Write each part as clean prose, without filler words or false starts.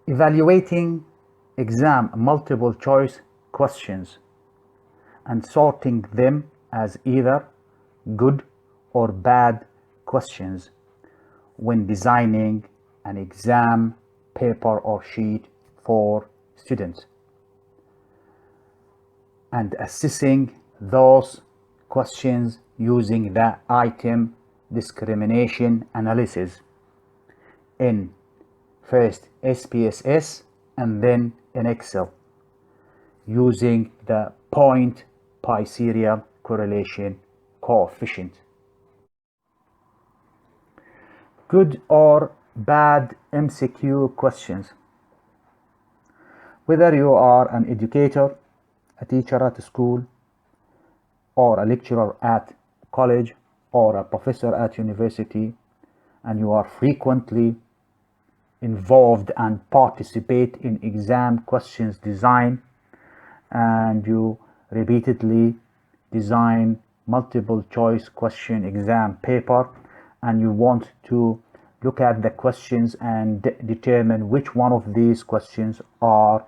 evaluating exam multiple choice questions and sorting them as either good or bad questions when designing an exam paper or sheet for students, and assessing those questions using the item discrimination analysis in first SPSS and then in Excel using the Point-Biserial correlation coefficient. Good or bad MCQ questions. Whether you are an educator, a teacher at school, or a lecturer at college, or a professor at university, and you are frequently involved and participate in exam questions design, and you repeatedly design multiple choice question exam paper, and you want to look at the questions and determine which one of these questions are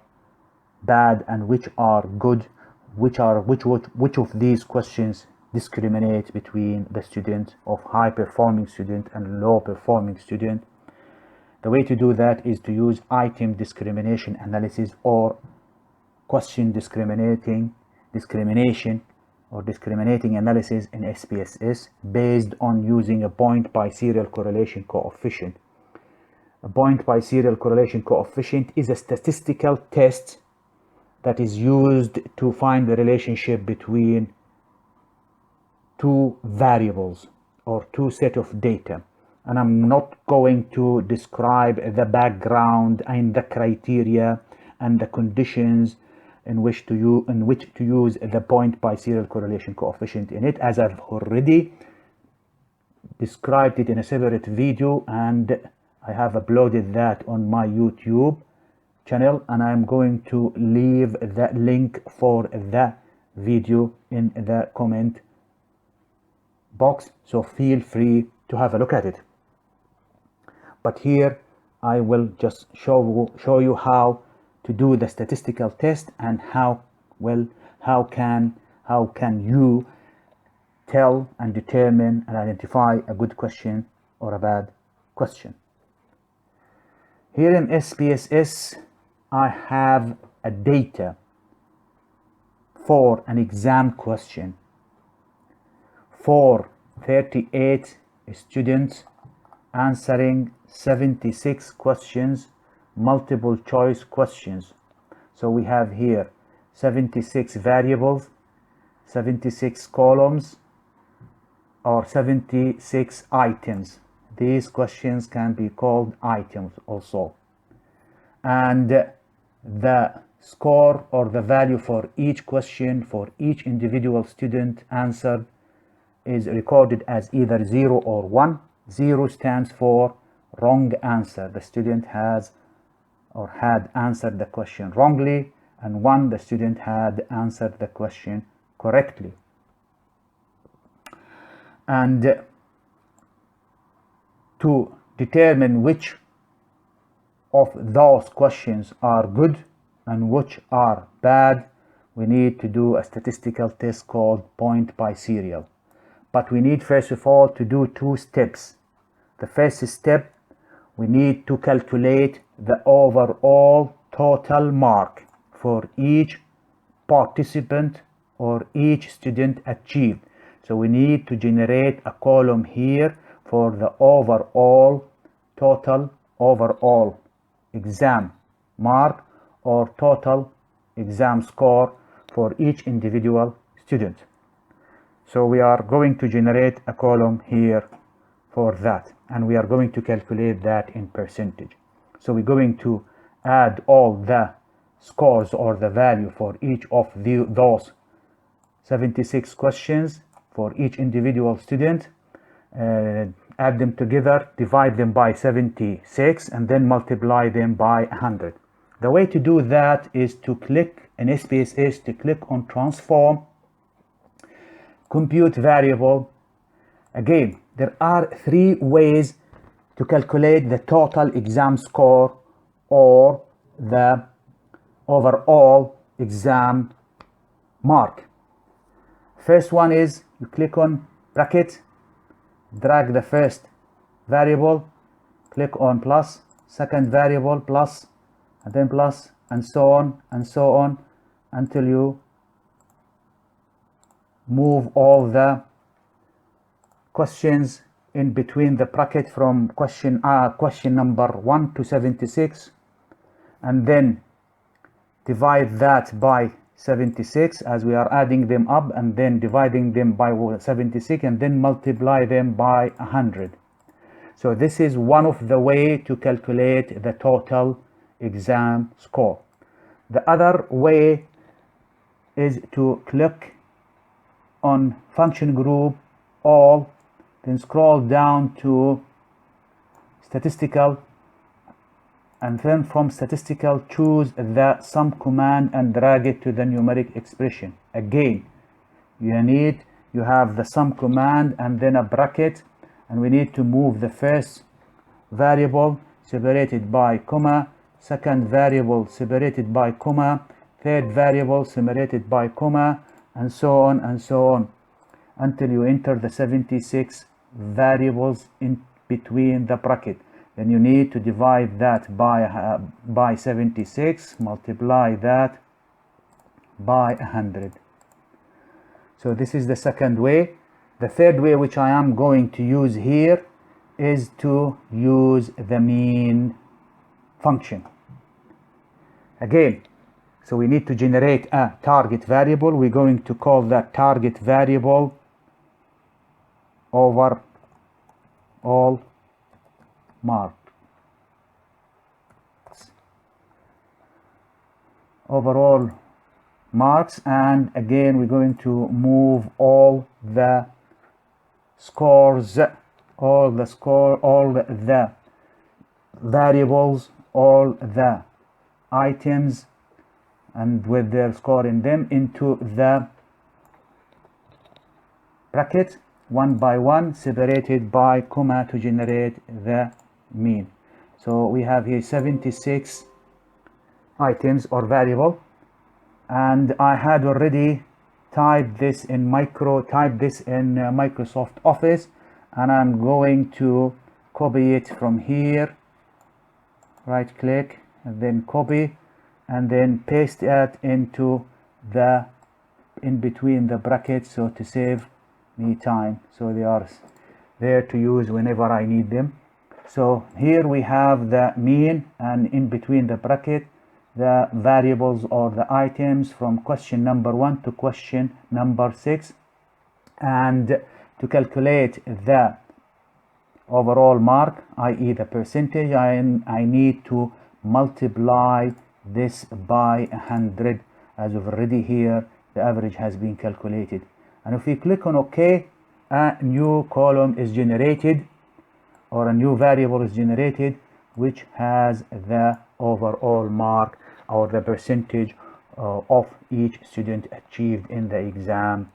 bad and which are good, which of these questions discriminate between the student of high performing student and low performing student. The way to do that is to use item discrimination analysis or question discrimination or discriminating analysis in SPSS based on using a Point-Biserial correlation coefficient. A Point-Biserial correlation coefficient is a statistical test that is used to find the relationship between two variables or two sets of data. And I'm not going to describe the background and the criteria and the conditions in which to use the Point-Biserial correlation coefficient in it, as I've already described it in a separate video, and I have uploaded that on my YouTube channel, and I'm going to leave the link for the video in the comment box, so feel free to have a look at it. But here I will just show you how to do the statistical test and how can you tell and determine and identify a good question or a bad question. Here in SPSS I have a data for an exam question for 38 students answering 76 questions, multiple choice questions. So we have here 76 variables, 76 columns, or 76 items. These questions can be called items also. And the score or the value for each question for each individual student answered is recorded as either 0 or 1. 0 stands for wrong answer. The student has or had answered the question wrongly, and 1, the student had answered the question correctly. And to determine which of those questions are good and which are bad, we need to do a statistical test called Point-Biserial. But we need first of all to do 2 steps. The first step, we need to calculate the overall total mark for each participant or each student achieved. So we need to generate a column here for the total overall exam mark or total exam score for each individual student. So we are going to generate a column here for that, and we are going to calculate that in percentage. So we're going to add all the scores or the value for each of those 76 questions for each individual student, add them together, divide them by 76, and then multiply them by 100. The way to do that is to click in SPSS, to click on transform, compute variable. Again, there are 3 ways to calculate the total exam score or the overall exam mark. First one is you click on bracket, drag the first variable, click on plus, second variable plus, and then plus, and so on and so on until you move all the questions in between the bracket from question number 1 to 76, and then divide that by 76 as we are adding them up, and then dividing them by 76, and then multiply them by 100. So this is one of the way to calculate the total exam score. The other way is to click on function group all, then scroll down to statistical, and then from statistical choose the sum command and drag it to the numeric expression. Again, you have the sum command and then a bracket, and we need to move the first variable separated by comma, second variable separated by comma, third variable separated by comma, and so on and so on until you enter the 76 variables in between the bracket. Then you need to divide that by 76, multiply that by 100. So this is the second way. The third way, which I am going to use here, is to use the mean function. Again, so we need to generate a target variable. We're going to call that target variable over all marks. Overall marks, and again we're going to move all the scores, all the variables, all the items and with their score in them into the bracket one by one, separated by comma to generate the mean. So we have here 76 items or variable, and I had already typed this in Microsoft Office, and I'm going to copy it from here, right click and then copy, and then paste it into the in between the brackets, so to save me time, so they are there to use whenever I need them. So here we have the mean, and in between the bracket the variables or the items from question number 1 to question number 6. And to calculate the overall mark, i.e. the percentage, I need to multiply this by 100. As of already here, the average has been calculated. And if we click on OK, a new column is generated, or a new variable is generated, which has the overall mark or the percentage of each student achieved in the exam.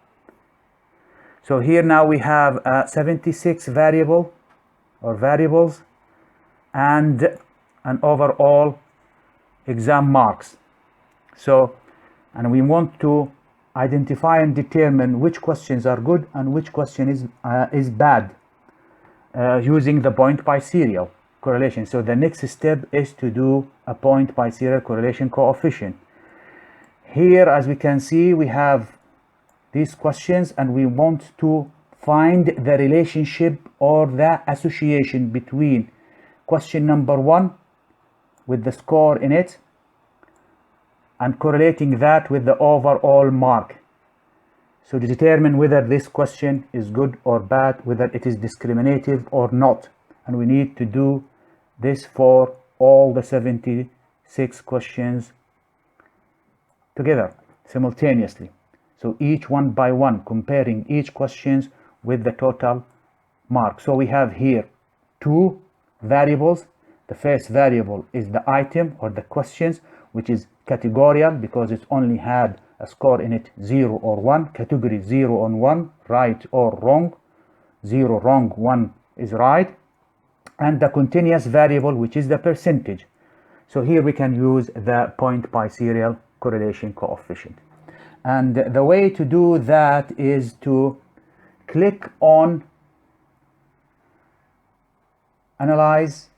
So here now we have 76 variables and an overall exam marks. So, and we want to identify and determine which questions are good and which question is bad using the Point-Biserial correlation. So the next step is to do a Point-Biserial correlation coefficient. Here, as we can see, we have these questions, and we want to find the relationship or the association between question number 1 with the score in it and correlating that with the overall mark. So to determine whether this question is good or bad, whether it is discriminative or not. And we need to do this for all the 76 questions together simultaneously. So each one by one, comparing each questions with the total mark. So we have here 2 variables. The first variable is the item or the questions, which is categorical because it only had a score in it 0 or 1, category 0 and 1, right or wrong, 0 wrong, 1 is right, and the continuous variable, which is the percentage. So here we can use the point-biserial correlation coefficient. And the way to do that is to click on Analyze,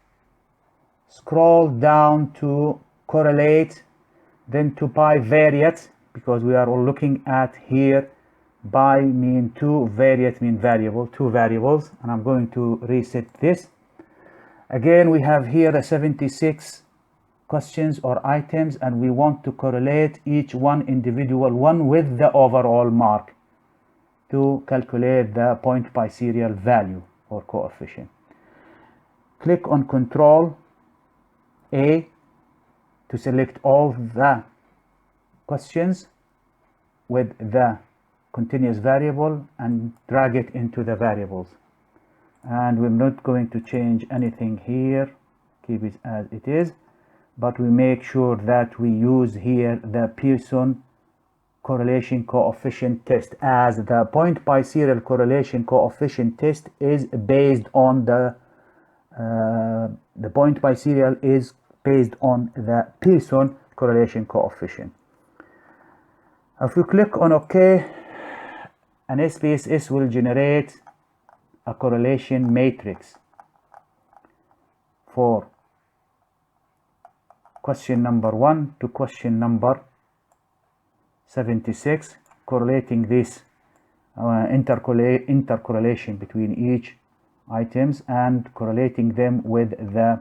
scroll down to Correlate, then to bivariate, because we are all looking at here by mean two, variate mean variable, two variables, and I'm going to reset this. Again, we have here the 76 questions or items, and we want to correlate each one individual one with the overall mark to calculate the point-biserial value or coefficient. Click on Control A to select all the questions with the continuous variable and drag it into the variables. And we're not going to change anything here, keep it as it is, but we make sure that we use here the Pearson correlation coefficient test, as the point-biserial correlation coefficient test is based on the point-biserial is based on the Pearson correlation coefficient. If you click on OK, an SPSS will generate a correlation matrix for question number 1 to question number 76, correlating this intercorrelation between each items and correlating them with the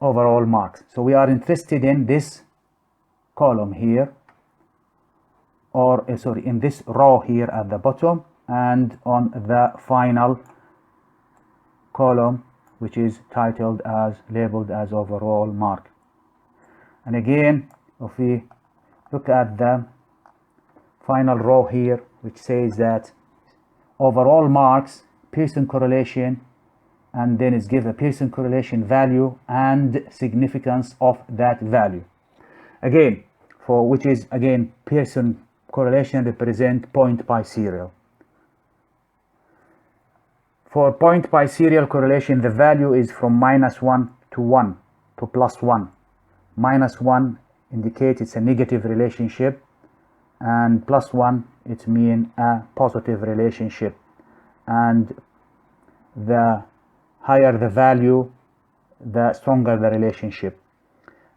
overall marks. So we are interested in this column here, or sorry, in this row here at the bottom, and on the final column, which is titled as, labeled as overall mark. And again, if we look at the final row here, which says that overall marks, Pearson correlation, and then it's give a Pearson correlation value and significance of that value. Again, for which is again Pearson correlation represent point-biserial. For point-biserial correlation, the value is from -1 to 1 to +1. -1 indicates it's a negative relationship, and +1 it means a positive relationship. And the higher the value, the stronger the relationship.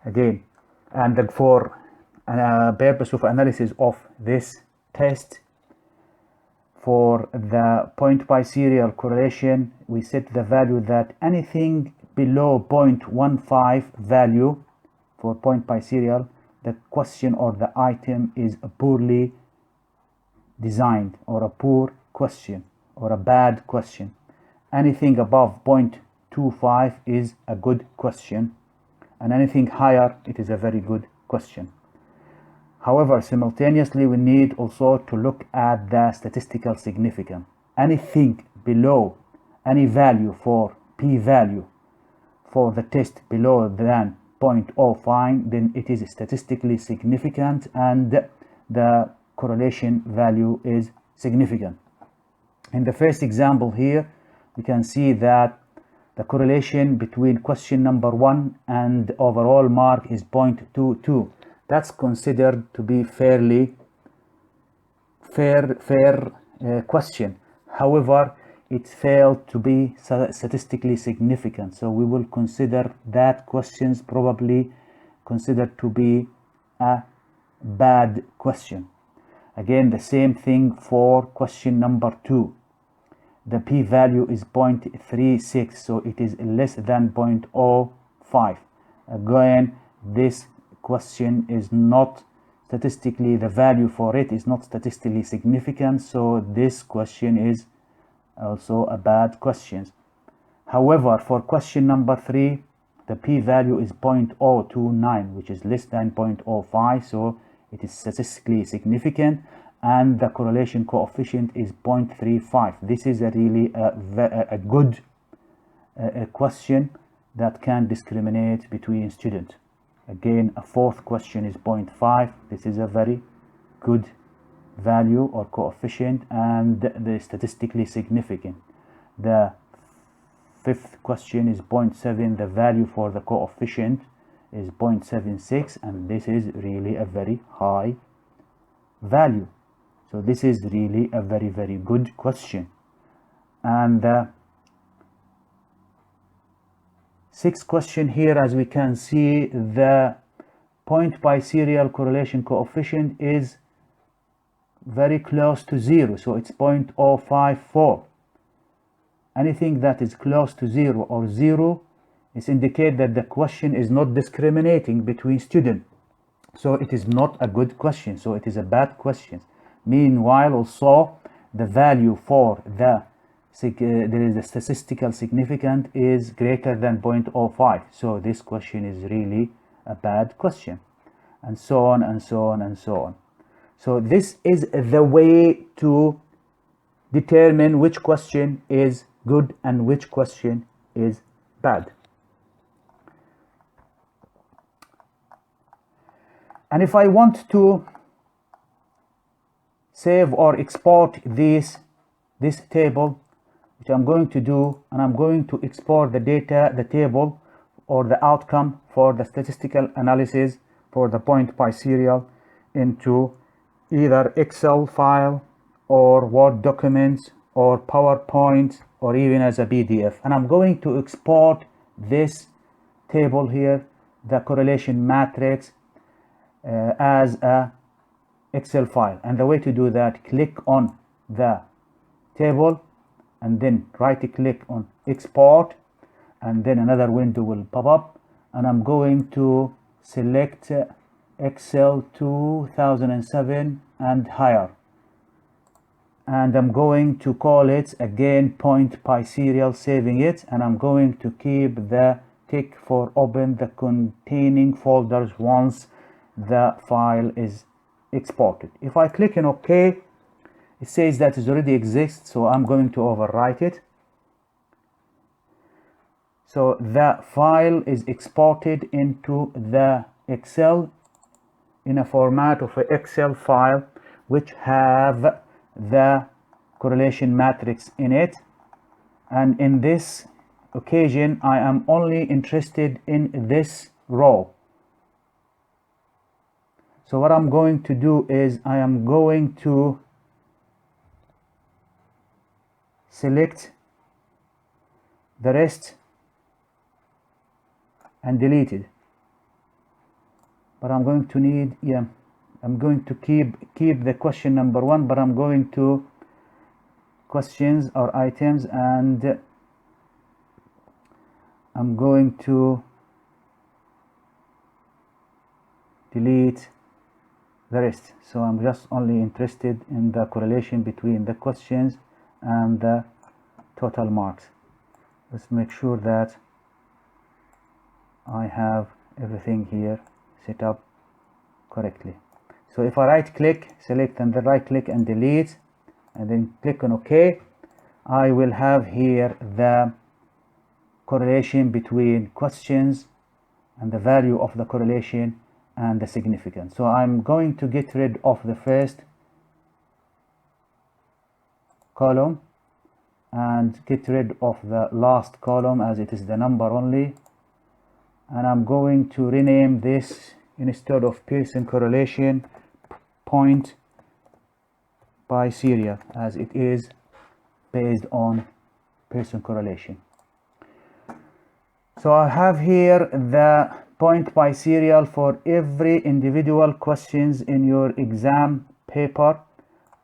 Again, and for purpose of analysis of this test, for the point-biserial correlation, we set the value that anything below 0.15 value for point-biserial, the question or the item is poorly designed, or a poor question, or a bad question. Anything above 0.25 is a good question, and anything higher, it is a very good question. However, simultaneously, we need also to look at the statistical significance. Anything below any value for p-value for the test below than 0.05, then it is statistically significant and the correlation value is significant. In the first example here, we can see that the correlation between question number 1 and overall mark is 0.22. That's considered to be fair question. However, it failed to be statistically significant. So we will consider that questions probably considered to be a bad question. Again, the same thing for question number 2. The p-value is 0.36, so it is less than 0.05. Again, this question is not statistically, the value for it is not statistically significant, so this question is also a bad question. However, for question number 3, the p-value is 0.029, which is less than 0.05, so it is statistically significant, and the correlation coefficient is 0.35. This is a really a good question that can discriminate between students. Again, a fourth question is 0.5. This is a very good value or coefficient, and the statistically significant. The fifth question is 0.7. The value for the coefficient is 0.76, and this is really a very high value. So this is really a very, very good question. And the sixth question here, as we can see, the point-biserial correlation coefficient is very close to 0, so it's 0.054. Anything that is close to 0 or 0 is indicate that the question is not discriminating between students. So it is not a good question, so it is a bad question. Meanwhile, also the value for the there is a statistical significance is greater than 0.05. So this question is really a bad question, and so on and so on and so on. So this is the way to determine which question is good and which question is bad. And if I want to save or export this table, which I'm going to do, and I'm going to export the data, the table or the outcome for the statistical analysis for the point-biserial into either Excel file or Word documents or PowerPoint or even as a PDF. And I'm going to export this table here, the correlation matrix, as a Excel file. And the way to do that, click on the table and then right click on export, and then another window will pop up, and I'm going to select Excel 2007 and higher, and I'm going to call it again point-biserial, saving it, and I'm going to keep the tick for open the containing folders once the file is exported. If I click on OK, it says that it already exists, so I'm going to overwrite it. So the file is exported into the Excel in a format of an Excel file which have the correlation matrix in it. And in this occasion, I am only interested in this row. So what I'm going to do is I am going to select the rest and delete it. But I'm going to need, I'm going to keep the question number 1, but I'm going to questions or items, and I'm going to delete the rest. So I'm just only interested in the correlation between the questions and the total marks. Let's make sure that I have everything here set up correctly. So if I right click, select, and then right click and delete, and then click on OK, I will have here the correlation between questions and the value of the correlation and the significance. So I'm going to get rid of the first column and get rid of the last column as it is the number only, and I'm going to rename this, instead of Pearson correlation, point-biserial, as it is based on Pearson correlation. So I have here the point-biserial for every individual questions in your exam paper,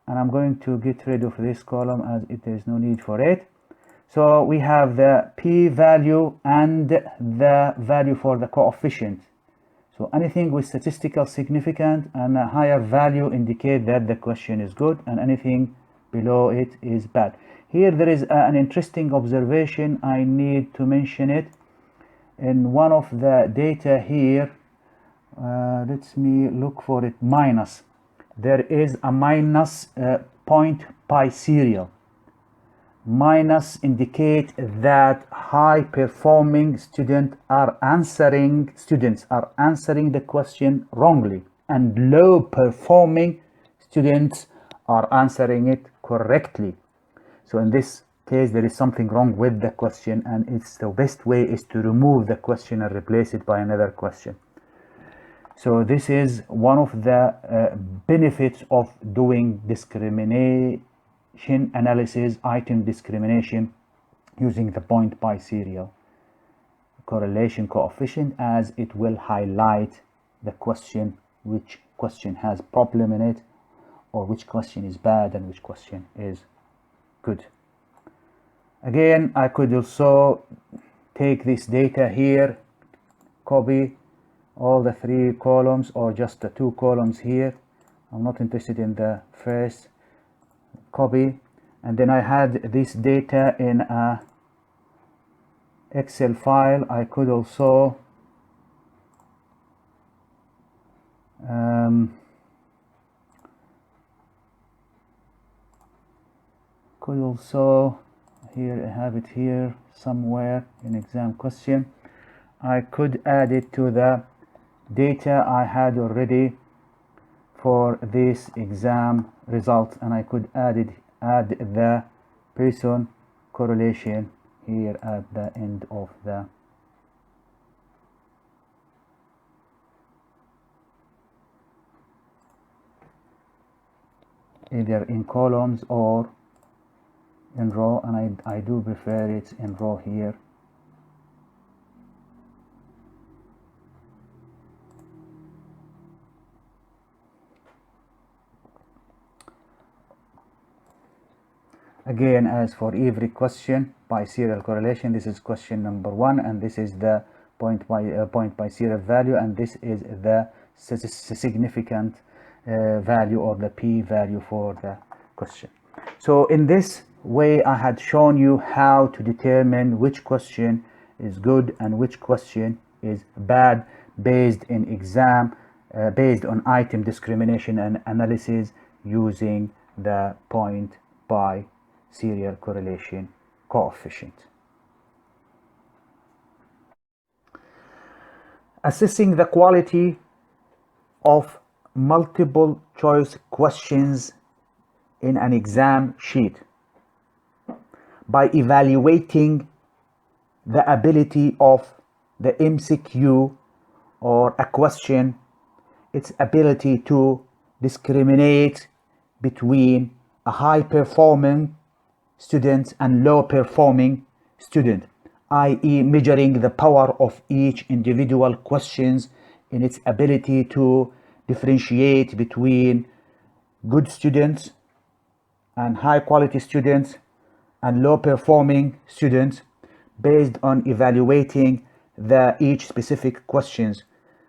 and I'm going to get rid of this column as there is no need for it. So we have the p-value and the value for the coefficient. So anything with statistical significance and a higher value indicate that the question is good, and anything below it is bad. Here there is an interesting observation. I need to mention it. In one of the data here, let me look for it, minus. There is a minus point-biserial. Minus indicate that high performing students are answering the question wrongly, and low performing students are answering it correctly. So in this case there is something wrong with the question, and it's the best way is to remove the question and replace it by another question. So this is one of the benefits of doing discrimination analysis, item discrimination, using the point-biserial correlation coefficient, as it will highlight the question, which question has problem in it, or which question is bad and which question is good. Again, I could also take this data here, copy all the 3 columns or just the 2 columns here. I'm not interested in the first. Copy, and then I had this data in a Excel file. I could also here I have it here somewhere in exam question. I could add it to the data I had already for this exam result, and I could add the Pearson correlation here at the end of the either in columns or in row, and I do prefer it in row here. Again, as for every question, biserial correlation, this is question number 1, and this is the point-biserial value, and this is the significant value or the p-value for the question. So in this way, I had shown you how to determine which question is good and which question is bad based in exam, based on item discrimination and analysis using the point-biserial correlation coefficient. Assessing the quality of multiple choice questions in an exam sheet by evaluating the ability of the MCQ or a question, its ability to discriminate between a high performing student and low performing student, i.e. measuring the power of each individual questions in its ability to differentiate between good students and high quality students and low performing students, based on evaluating each specific questions,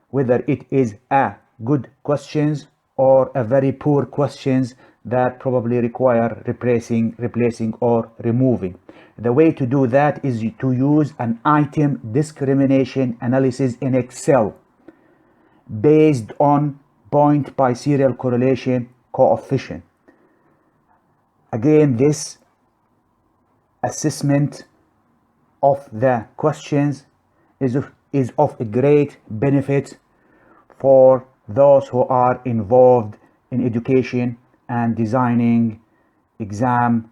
whether it is a good questions or a very poor questions that probably require replacing or removing. The way to do that is to use an item discrimination analysis in Excel based on point-biserial correlation coefficient. Again, this assessment of the questions is of a great benefit for those who are involved in education and designing exam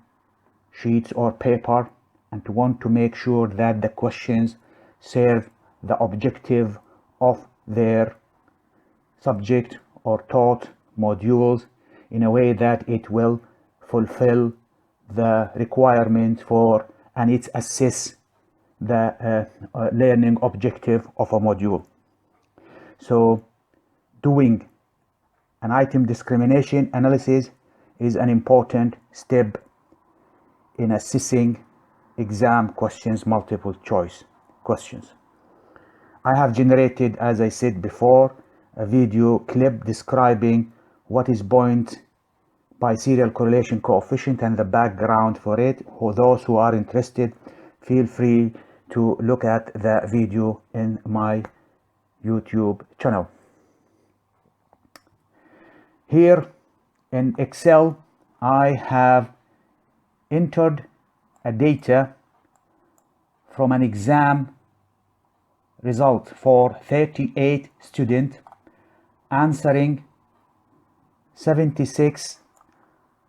sheets or paper, and to want to make sure that the questions serve the objective of their subject or taught modules in a way that it will fulfill the requirement for and it assess the learning objective of a module. So doing an item discrimination analysis is an important step in assessing exam questions, multiple choice questions. I have generated, as I said before, a video clip describing what is point-biserial correlation coefficient and the background for it. For those who are interested, feel free to look at the video in my YouTube channel. Here in Excel, I have entered a data from an exam result for 38 students answering 76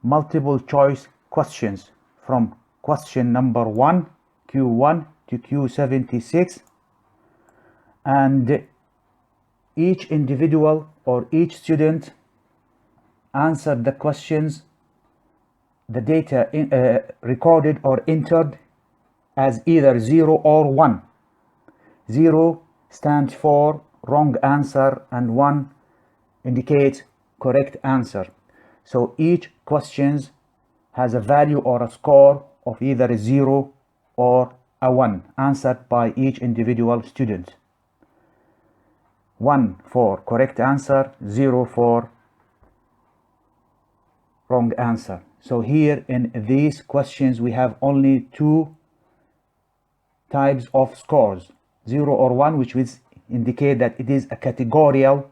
multiple choice questions from question number 1, Q1 to Q76, and each individual or each student answered the questions, the data recorded or entered as either 0 or 1. 0 stands for wrong answer and 1 indicates correct answer. So each question has a value or a score of either a 0 or a 1 answered by each individual student. 1 for correct answer, 0 for wrong answer. So here in these questions we have only 2 types of scores, 0 or 1, which will indicate that it is a categorical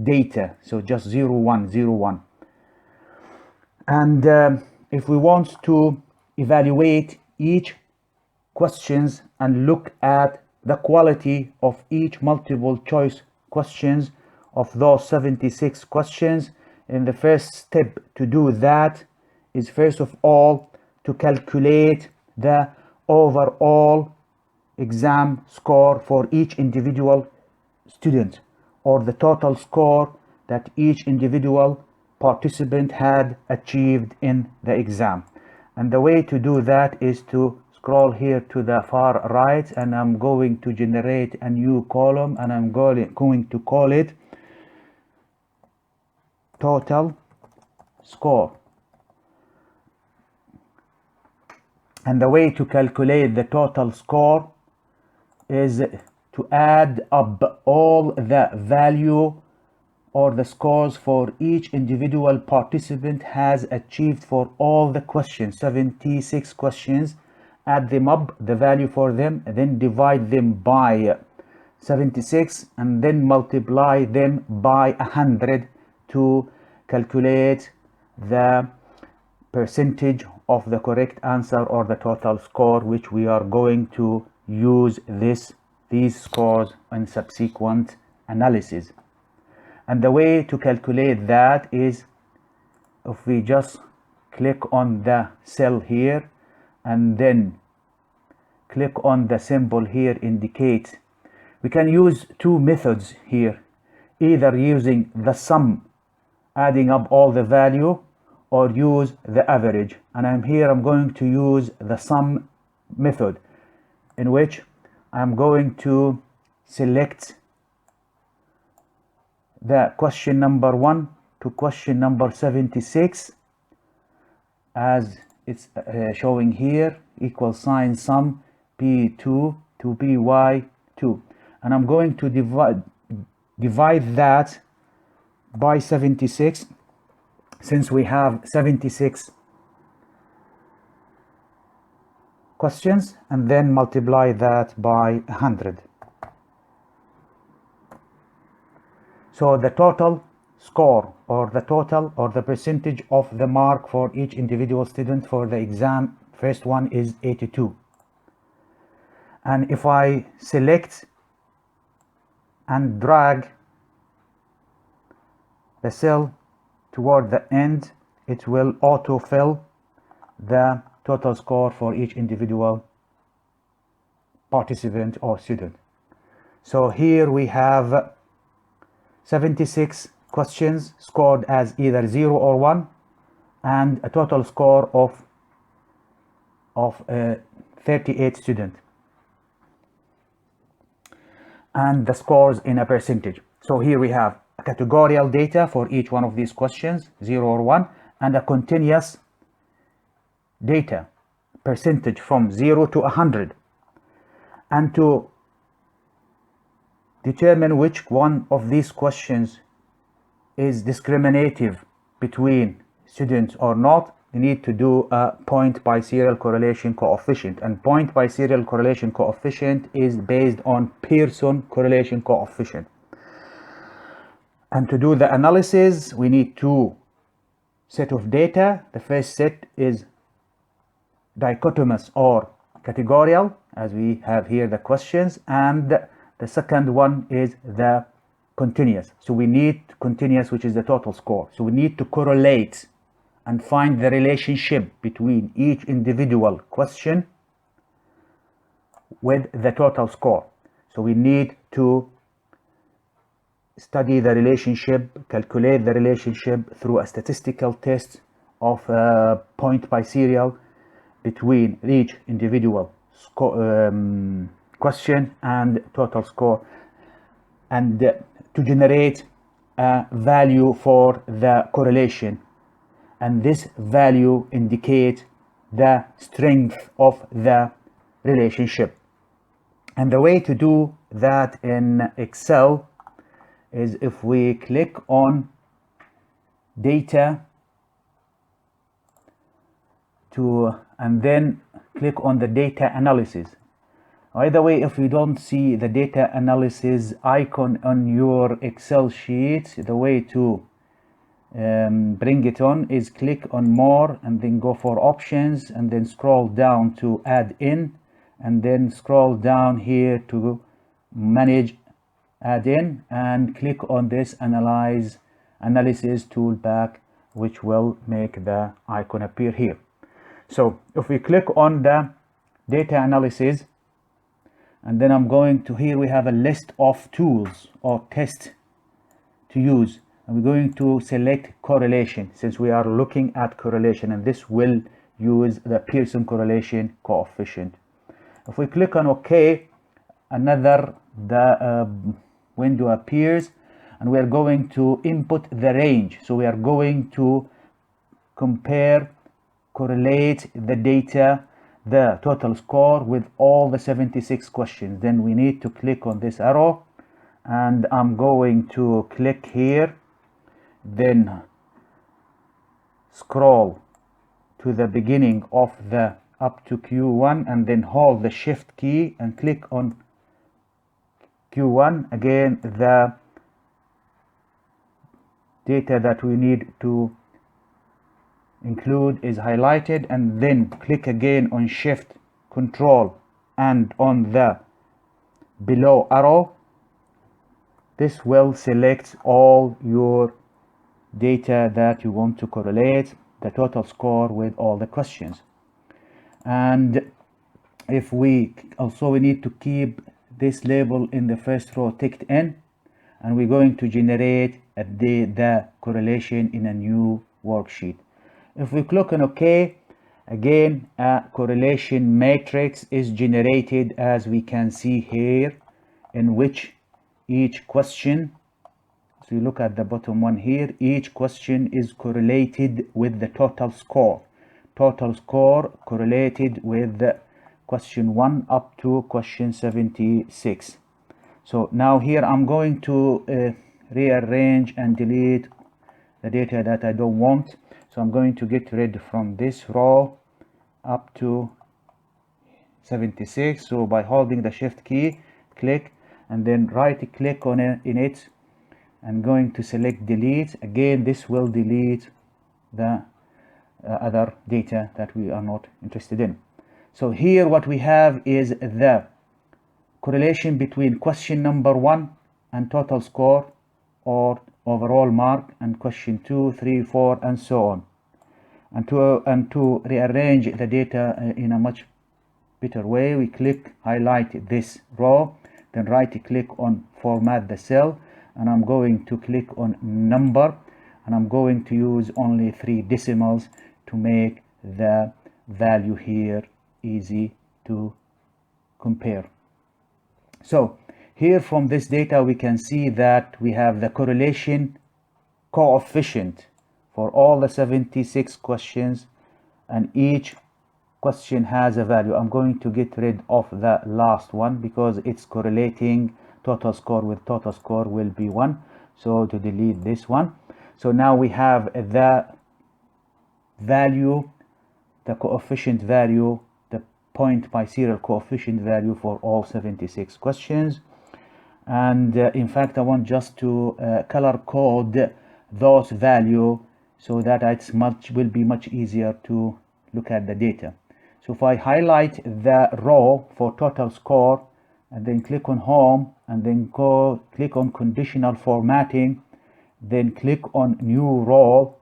data, so just 0 1 0 1. And if we want to evaluate each questions and look at the quality of each multiple choice questions of those 76 questions, and the first step to do that is first of all to calculate the overall exam score for each individual student, or the total score that each individual participant had achieved in the exam. And the way to do that is to scroll here to the far right, and I'm going to generate a new column, and I'm going to call it total score. And the way to calculate the total score is to add up all the value or the scores for each individual participant has achieved for all the questions, 76 questions. Add them up, the value for them, and then divide them by 76, and then multiply them by 100 to calculate the percentage of the correct answer or the total score, which we are going to use these scores in subsequent analysis. And the way to calculate that is if we just click on the cell here and then click on the symbol here indicate, we can use 2 methods here, either using the sum, adding up all the value, or use the average. And I'm going to use the sum method, in which I'm going to select the question number 1 to question number 76 as it's showing here, equal sign sum P2 to PY2, and I'm going to divide that by 76, since we have 76 questions, and then multiply that by 100. So the total score, or the total or the percentage of the mark for each individual student for the exam, first one is 82. And if I select and drag the cell toward the end, it will autofill the total score for each individual participant or student. So here we have 76 questions scored as either 0 or 1, and a total score of 38 students, and the scores in a percentage. So here we have a categorical data for each one of these questions, 0 or 1, and a continuous data percentage from 0 to 100. And to determine which one of these questions is discriminative between students or not, you need to do a point-biserial correlation coefficient. And point-biserial correlation coefficient is based on Pearson correlation coefficient. And to do the analysis, we need 2 sets of data. The first set is dichotomous or categorical, as we have here the questions, and the second one is the continuous. So we need continuous, which is the total score. So we need to correlate and find the relationship between each individual question with the total score. So we need to study the relationship, calculate the relationship through a statistical test of Point-Biserial between each individual question and total score, and to generate a value for the correlation, and this value indicates the strength of the relationship. And the way to do that in Excel is if we click on data and then click on the data analysis. By the way, if you don't see the data analysis icon on your Excel sheet, the way to bring it on is click on more and then go for options and then scroll down to add in, and then scroll down here to manage add in and click on this analysis toolbar, which will make the icon appear here. So if we click on the data analysis, and then I'm going to here, we have a list of tools or tests to use, and we're going to select correlation since we are looking at correlation, and this will use the Pearson correlation coefficient. If we click on OK, another window appears, and we are going to input the range. So we are going to correlate the data, the total score, with all the 76 questions. Then we need to click on this arrow, and I'm going to click here, then scroll to the beginning of the up to Q1, and then hold the shift key and click on Q1. Again, the data that we need to include is highlighted, and then click again on shift control and on the below arrow. This will select all your data that you want to correlate the total score with all the questions. And if we need to keep this label in the first row ticked in, and we're going to generate the correlation in a new worksheet. If we click on OK, again a correlation matrix is generated, as we can see here, in which each question, so you look at the bottom one here, each question is correlated with the total score. Total score correlated with the question 1 up to question 76. So now here I'm going to rearrange and delete the data that I don't want. So I'm going to get rid from this row up to 76. So by holding the shift key, click, and then right click on it in it, and going to select delete. Again, this will delete the other data that we are not interested in. So here what we have is the correlation between question number 1 and total score or overall mark, and question 2, 3, 4, and so on. And to rearrange the data in a much better way, we highlight this row, then right click on format the cell, and I'm going to click on number, and I'm going to use only 3 decimals to make the value here easy to compare. So here from this data we can see that we have the correlation coefficient for all the 76 questions, and each question has a value. I'm going to get rid of the last one because it's correlating total score with total score will be 1. So to delete this one. So now we have the value, the coefficient value, the Point-Biserial coefficient value for all 76 questions. And in fact, I want just to color code those value so that will be much easier to look at the data. So if I highlight the row for total score and then click on home and then click on conditional formatting, then click on new row,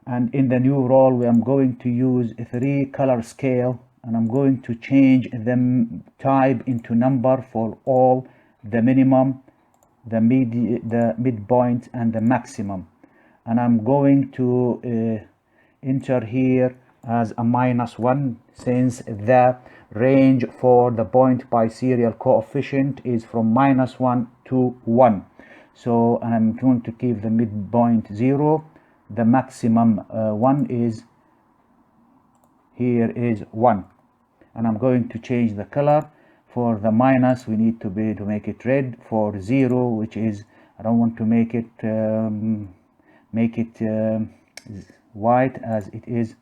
And in the new role, I'm going to use a 3 color scale, and I'm going to change the type into number for all the minimum, the midpoint, and the maximum. And I'm going to enter here as a -1, since the range for the point-biserial coefficient is from -1 to 1. So I'm going to keep the midpoint 0. The maximum 1 is here is 1, and I'm going to change the color. For the minus, we need to make it red. For 0, which is, I don't want to make it white, as it is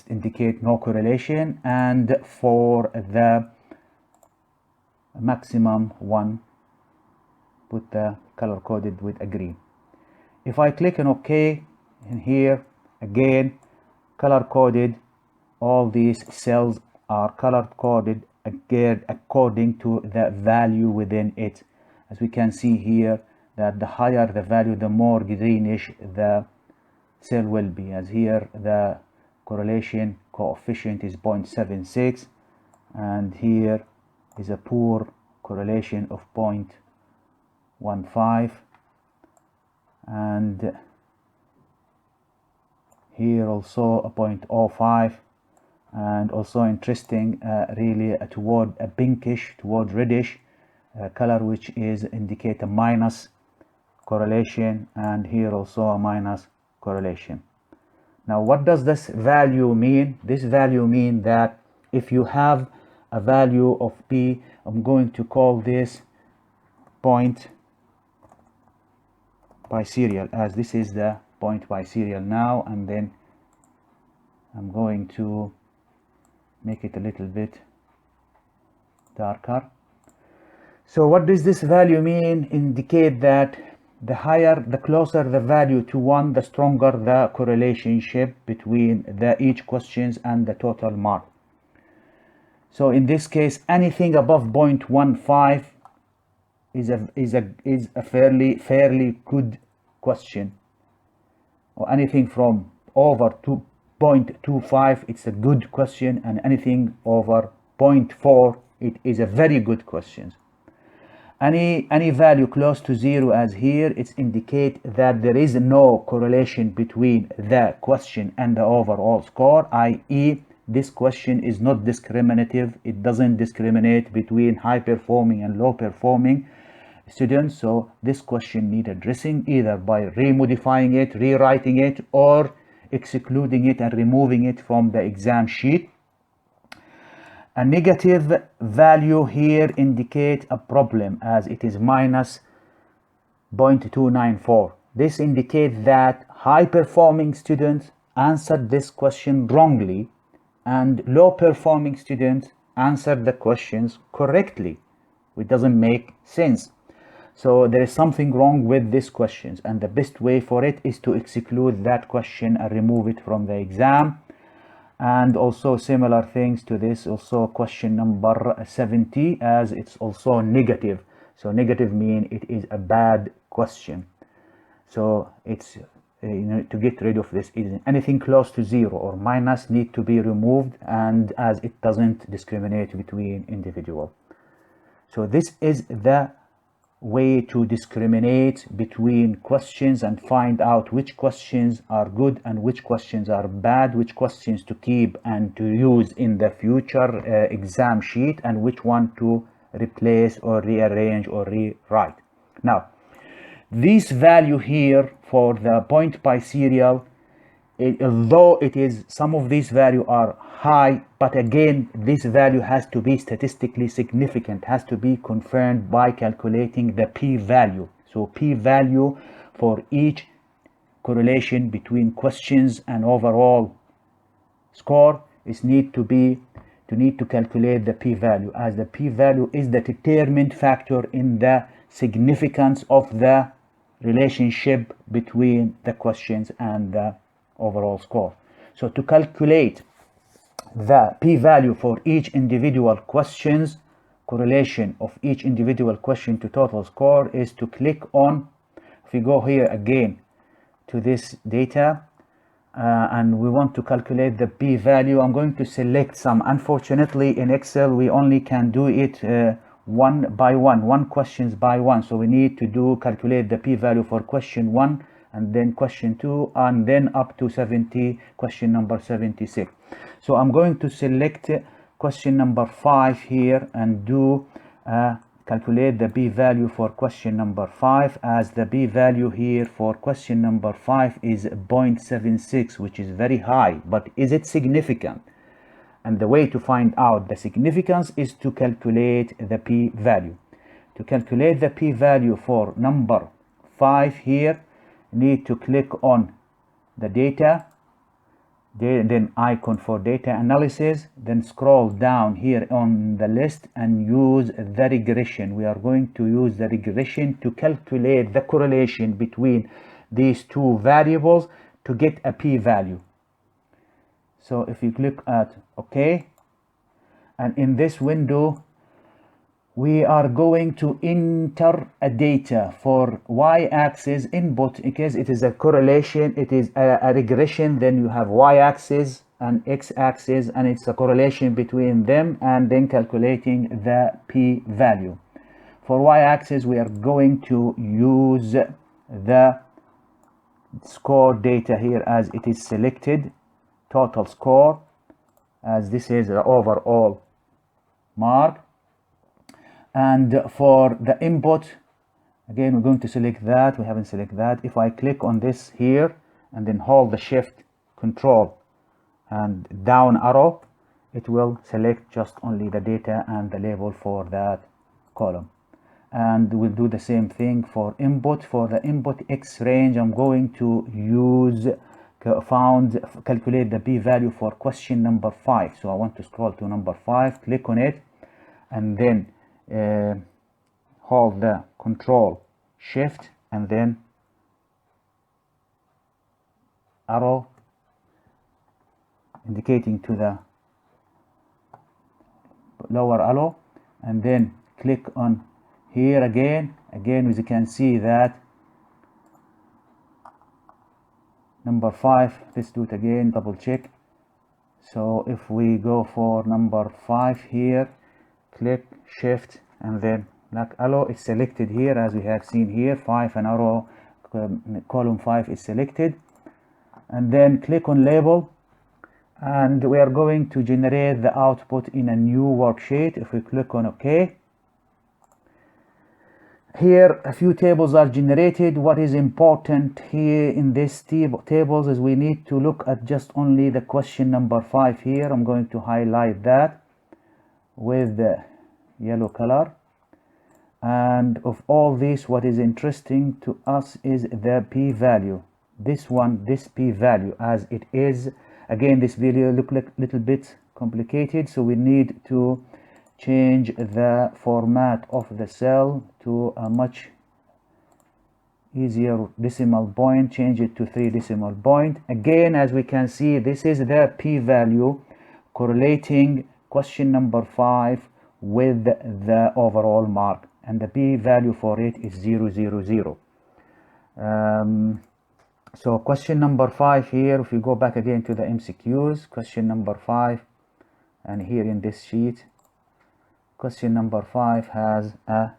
indicate no correlation. And for the maximum 1, put the color coded with a green. If I click on OK, and here again color coded, all these cells are color coded again according to the value within it. As we can see here, that the higher the value, the more greenish the cell will be. As here the correlation coefficient is 0.76, and here is a poor correlation of 0.15, and here also a 0.05, and also interesting, really toward a pinkish, toward reddish color, which is indicate a minus correlation, and here also a minus correlation. Now what does this value mean? This value mean that if you have a value of P, I'm going to call this point-biserial, as this is the point-biserial now, and then I'm going to make it a little bit darker. So what does this value mean? Indicate that the closer the value to 1, the stronger the correlationship between each questions and the total mark. So in this case, anything above 0.15 is a fairly good question, or anything from over 0.25, it's a good question, and anything over 0.4, it is a very good question. Any value close to 0, as here, it's indicate that there is no correlation between the question and the overall score, i.e. this question is not discriminative. It doesn't discriminate between high performing and low performing students. So this question need addressing either by remodifying it, rewriting it, or excluding it and removing it from the exam sheet. A negative value here indicate a problem, as it is minus 0.294. This indicates that high performing students answered this question wrongly, and low performing students answered the questions correctly, which doesn't make sense. So there is something wrong with these questions, and the best way for it is to exclude that question and remove it from the exam. And also similar things to this, also question number 70, as it's also negative. So negative mean it is a bad question. So it's to get rid of this, anything close to 0 or minus need to be removed, and as it doesn't discriminate between individual. So this is the way to discriminate between questions and find out which questions are good and which questions are bad, which questions to keep and to use in the future exam sheet, and which one to replace or rearrange or rewrite. Now, this value here for the point-biserial, although it is, some of these values are high, but again, this value has to be statistically significant, has to be confirmed by calculating the p-value. So p-value for each correlation between questions and overall score is need to calculate the p-value, as the p-value is the determinant factor in the significance of the relationship between the questions and the overall score. So to calculate the p-value for each individual questions, correlation of each individual question to total score, is to click on, if we go here again to this data, and we want to calculate the p-value. I'm going to select some. Unfortunately, in Excel, we only can do it one by one questions by one. So we need to calculate the p-value for question 1, and then question 2, and then up to question number 76. So I'm going to select question number 5 here and calculate the p-value for question number 5, as the p-value here for question number 5 is 0.76, which is very high. But is it significant? And the way to find out the significance is to calculate the p-value. To calculate the p-value for number 5 here, you need to click on the data, then icon for data analysis, then scroll down here on the list and use the regression. We are going to use the regression to calculate the correlation between these two variables to get a p-value. So if you click at OK, and in this window we are going to enter a data for y-axis input, because it is a correlation, it is a regression. Then you have y-axis and x-axis, and it's a correlation between them, and then calculating the p-value. For y-axis, we are going to use the score data here, as it is selected, total score, as this is the overall mark. And for the input, again, we're going to select that. We haven't selected that. If I click on this here and then hold the shift, control, and down arrow, it will select just only the data and the label for that column. And we'll do the same thing for input. For the input X range, I'm going to calculate the p-value for question number 5. So I want to scroll to number 5, click on it, and then hold the control shift and then arrow indicating to the lower arrow, and then click on here again, as you can see that number 5, let's do it again, double check. So if we go for number 5 here, click shift and then black arrow, it's selected here, as we have seen here, 5 and arrow column 5 is selected, and then click on label, and we are going to generate the output in a new worksheet. If we click on OK, here a few tables are generated. What is important here in this tables is we need to look at just only the question number 5 here. I'm going to highlight that with the yellow color. And of all this, what is interesting to us is the p-value. This p-value, as it is, again, this video look like a little bit complicated, so we need to change the format of the cell to a much easier decimal point, change it to 3 decimal point. Again, as we can see, this is the p-value correlating question number 5 with the overall mark, and the p-value for it is 0.00. So question number 5 here, if you go back again to the MCQs, question number 5, and here in this sheet, question number 5 has a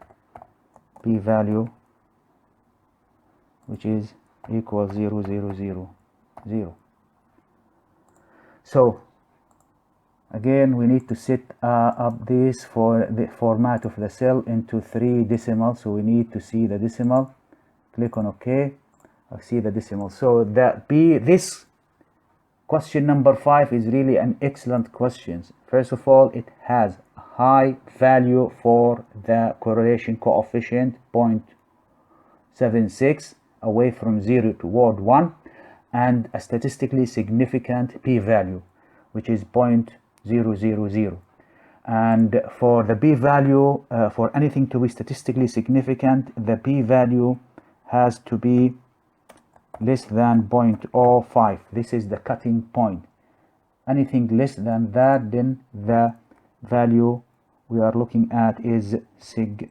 p-value which is equal 0.000. So again, we need to set up this for the format of the cell into 3 decimals. So we need to see the decimal. Click on OK. I see the decimal. So this question number 5 is really an excellent question. First of all, it has a high value for the correlation coefficient, 0.76, away from 0 toward 1, and a statistically significant p-value, which is 0.000. And for the p-value, for anything to be statistically significant, the p-value has to be less than 0.05. This is the cutting point. Anything less than that, then the value we are looking at is significant.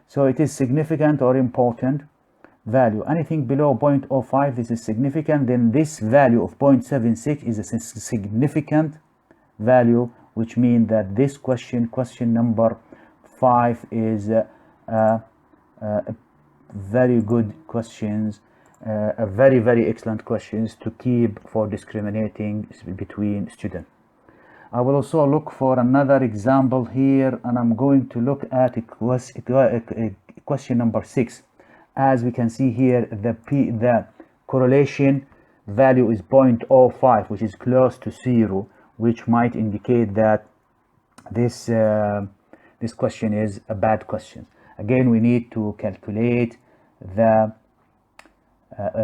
So it is significant or important value. Anything below 0.05, this is significant. Then this value of 0.76 is a significant value, which means that this question number 5, is very good questions, a very excellent questions to keep for discriminating between students. I will also look for another example here, and I'm going to look at question number 6. As we can see here, the correlation value is 0.05, which is close to 0, which might indicate that this question is a bad question. Again, we need to calculate the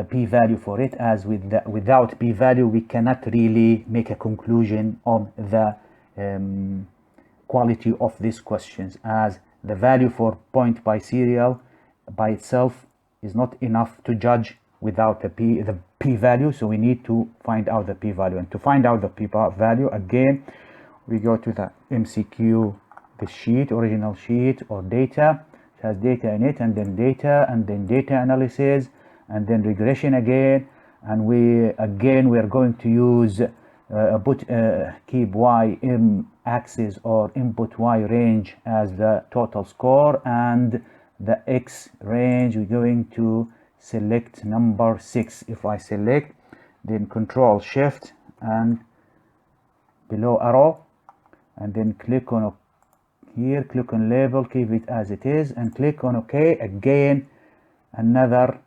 p-value for it, as without p-value we cannot really make a conclusion on the quality of these questions, as the value for Point-Biserial by itself is not enough to judge without the p-value. So we need to find out the p-value, and to find out the p-value, again we go to the MCQ, the sheet, original sheet, or data. It has data in it, and then data analysis, and then regression again. And we are going to use keep y m axis or input y range as the total score, and the x range we're going to select number 6. If I select, then Control Shift and below arrow, and then click on here, click on label, keep it as it is, and click on OK. Again, another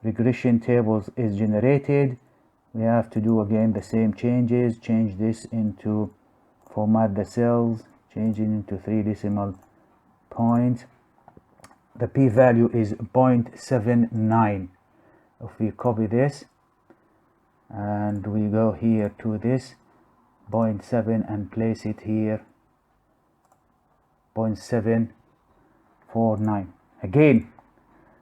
regression tables is generated. We have to do again the same changes. Change this into, format the cells, change it into 3 decimal points. The p-value is 0.79. If we copy this and we go here to this 0.7 and place it here, 0.749. Again,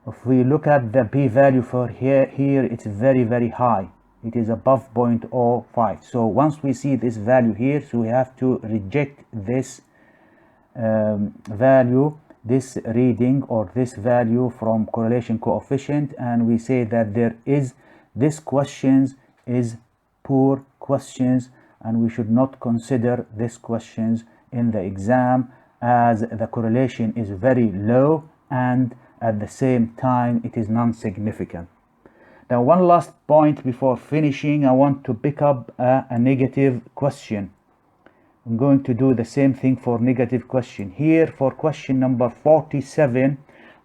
if we look at the p-value for here it's very high. It is above 0.05. So once we see this value here, so we have to reject this value, this reading or this value from correlation coefficient, and we say that this questions is poor questions, and we should not consider this questions in the exam, as the correlation is very low, and at the same time it is non-significant. Now, one last point before finishing, I want to pick up a negative question. I'm going to do the same thing for negative question. Here for question number 47,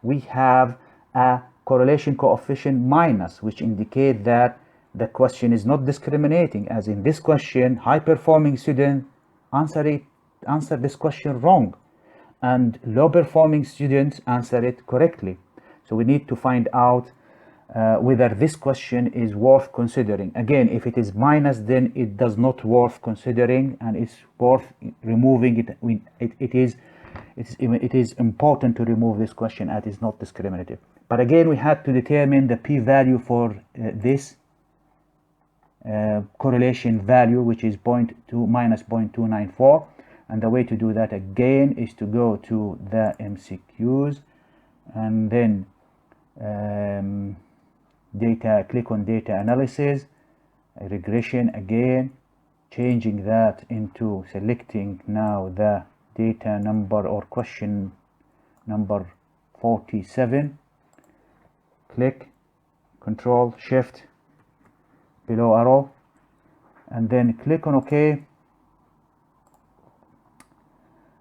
we have a correlation coefficient minus, which indicate that the question is not discriminating, as in this question high performing student answer this question wrong, and low performing students answer it correctly. So we need to find out whether this question is worth considering. Again, if it is minus, then it does not worth considering, and it's worth removing it. It is important to remove this question as it is not discriminative. But again, we had to determine the p-value for this correlation value, which is minus 0.294. And the way to do that again is to go to the MCQs, and then click on data analysis, regression again, changing that into selecting now the data number or question number 47. Click, Control Shift, below arrow, and then click on OK.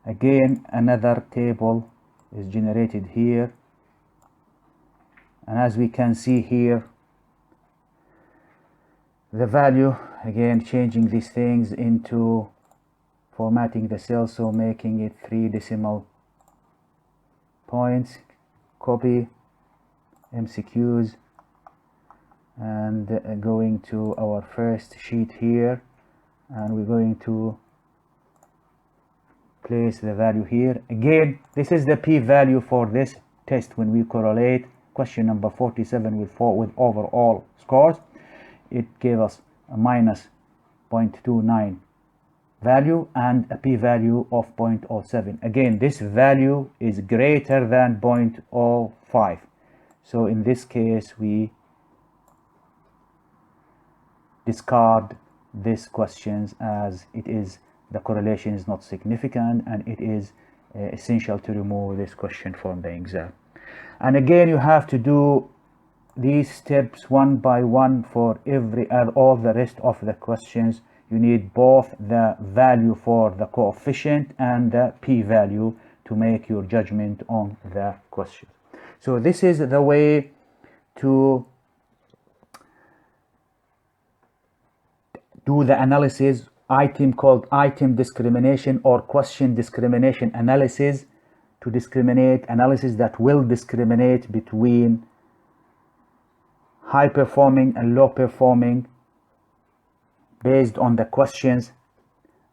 Again, another table is generated here, and as we can see here, the value, again changing these things into formatting the cell, so making it 3 decimal points, copy MCQs, and going to our first sheet here, and we're going to place the value here. Again, this is the p-value for this test when we correlate question number 47 with overall scores. It gave us a minus 0.294, value and a p-value of 0.07. Again, this value is greater than 0.05. So in this case, we discard these questions, as it is, the correlation is not significant, and it is essential to remove this question from the exam. And again, you have to do these steps one by one for all the rest of the questions. You need both the value for the coefficient and the p-value to make your judgment on the question. So this is the way to do the analysis item called item discrimination or question discrimination analysis, to discriminate analysis that will discriminate between high performing and low performing based on the questions,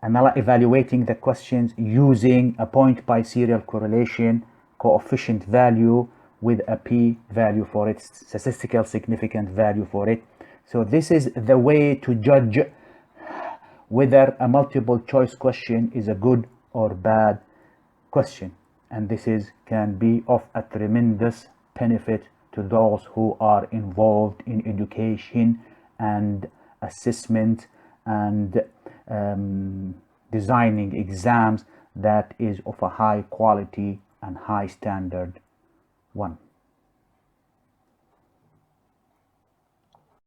evaluating the questions using a point-Biserial correlation coefficient value with a p-value for it, statistical significant value for it. So this is the way to judge whether a multiple choice question is a good or bad question, and this can be of a tremendous benefit to those who are involved in education and assessment and designing exams that is of a high quality and high standard one.